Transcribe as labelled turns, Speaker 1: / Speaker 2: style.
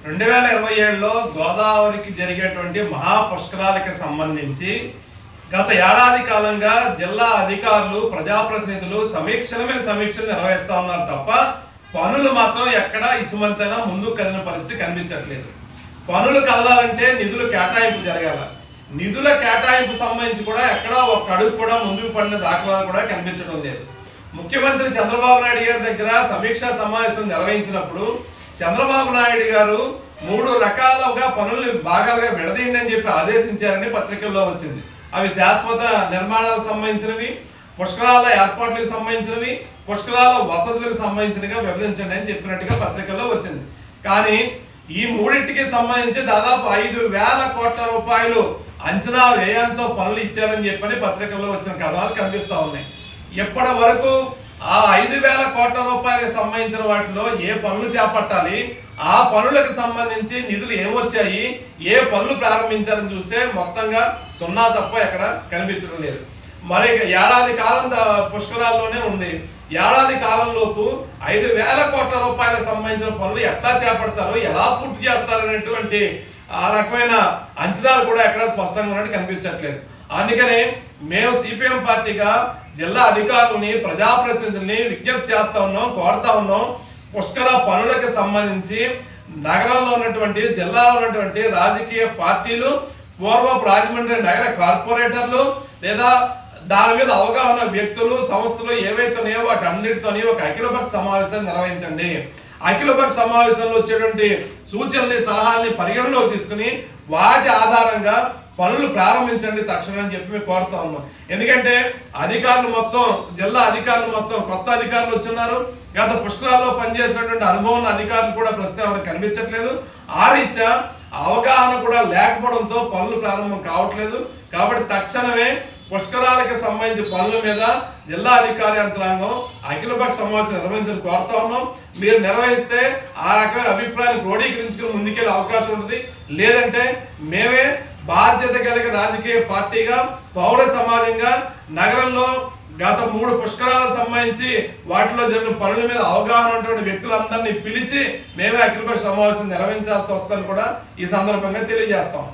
Speaker 1: 2027లో గోదావరికి జరిగేటువంటి మహాపుష్కరాలకి సంబంధించి గత ఏడాది కాలంగా జిల్లా అధికారులు ప్రజాప్రతినిధులు సమీక్షలు నిర్వహిస్తా ఉన్నారు తప్ప పనులు మాత్రం ఎక్కడ ఇసుమంతైనా ముందుకు కదిలిన పరిస్థితి కనిపించట్లేదు. పనులు కదలాలంటే నిధులు కేటాయింపు జరగాల. నిధుల కేటాయింపు సంబంధించి కూడా ఎక్కడా ఒక అడుగు కూడా ముందుకు పడిన దాఖలాలు కూడా కనిపించడం లేదు. ముఖ్యమంత్రి చంద్రబాబు నాయుడు గారి దగ్గర సమీక్షా సమావేశం నిర్వహించినప్పుడు చంద్రబాబు నాయుడు గారు 3 రకాలుగా పనుల్ని భాగాలుగా విడదీయండి అని చెప్పి ఆదేశించారని పత్రికల్లో వచ్చింది. అవి శాశ్వత నిర్మాణాలకు సంబంధించినవి, పుష్కరాల ఏర్పాట్లకు సంబంధించినవి, పుష్కరాల వసతులకు సంబంధించినవిగా విభజించండి అని చెప్పినట్టుగా పత్రికల్లో వచ్చింది. కానీ ఈ మూడింటికి సంబంధించి దాదాపు 5,000 కోట్ల రూపాయలు అంచనా వ్యయంతో పనులు ఇచ్చారని చెప్పని పత్రికల్లో వచ్చిన కథనాలు కనిపిస్తా ఉన్నాయి. ఇప్పటి వరకు ఆ 5,000 కోట్ల రూపాయలకు సంబంధించిన వాటిలో ఏ పనులు చేపట్టాలి, ఆ పనులకు సంబంధించి నిధులు ఏమొచ్చాయి, ఏ పనులు ప్రారంభించారని చూస్తే మొత్తంగా సున్నా తప్ప ఎక్కడ కనిపించడం లేదు. మరి ఏడాది కాలం పుష్కరాల్లోనే ఉంది. ఏడాది కాలంలోపు 5,000 కోట్ల రూపాయలకు సంబంధించిన పనులు ఎట్లా చేపడతారో, ఎలా పూర్తి చేస్తారనేటువంటి ఆ రకమైన అంచనాలు కూడా ఎక్కడ స్పష్టంగా ఉన్నట్టు కనిపించట్లేదు. అందుకనే మేము సిపిఎం పార్టీగా జిల్లా అధికారులని, ప్రజాప్రతినిధుల్ని విజ్ఞప్తి చేస్తా ఉన్నాం, కోరుతా ఉన్నాం. పుష్కర పనులకు సంబంధించి నగరంలో ఉన్నటువంటి, జిల్లాలో ఉన్నటువంటి రాజకీయ పార్టీలు, పూర్వపు రాజమండ్రి నగర కార్పొరేటర్లు లేదా దాని మీద అవగాహన వ్యక్తులు, సంస్థలు ఏవైతే ఉన్నాయో వాటి అన్నిటితోని ఒక అఖిలపక్ష సమావేశాన్ని నిర్వహించండి. అఖిలపక్ష సమావేశంలో వచ్చేటువంటి సూచనల్ని, సలహాలని పరిగణలోకి తీసుకుని వాటి ఆధారంగా పనులు ప్రారంభించండి తక్షణం అని చెప్పి మేము కోరుతా ఉన్నాం. ఎందుకంటే అధికారులు మొత్తం, జిల్లా అధికారులు మొత్తం కొత్త అధికారులు వచ్చున్నారు. గత పుష్కరాల్లో పనిచేసినటువంటి అనుభవం అధికారులు కూడా ప్రస్తుతం ఎవరికి కనిపించట్లేదు. ఆ రీత్యా అవగాహన కూడా లేకపోవడంతో పనులు ప్రారంభం కావట్లేదు. కాబట్టి తక్షణమే పుష్కరాలకు సంబంధించి పనుల మీద జిల్లా అధికార యంత్రాంగం అఖిలపక్ష సమావేశం నిర్వహించని కోరుతా ఉన్నాం. మీరు నిర్వహిస్తే ఆ రకమైన అభిప్రాయాన్ని క్రోడీకరించుకుని ముందుకెళ్ళే అవకాశం ఉంటుంది. లేదంటే మేమే బాధ్యత కలిగిన రాజకీయ పార్టీగా, పౌర సమాజంగా నగరంలో గత 3 పుష్కరాలకు సంబంధించి వాటిలో జరిగిన పనుల మీద అవగాహన ఉన్నటువంటి వ్యక్తులందరినీ పిలిచి మేమే అఖిలపక్ష సమావేశం నిర్వహించాల్సి వస్తుందని కూడా ఈ సందర్భంగా తెలియజేస్తాం.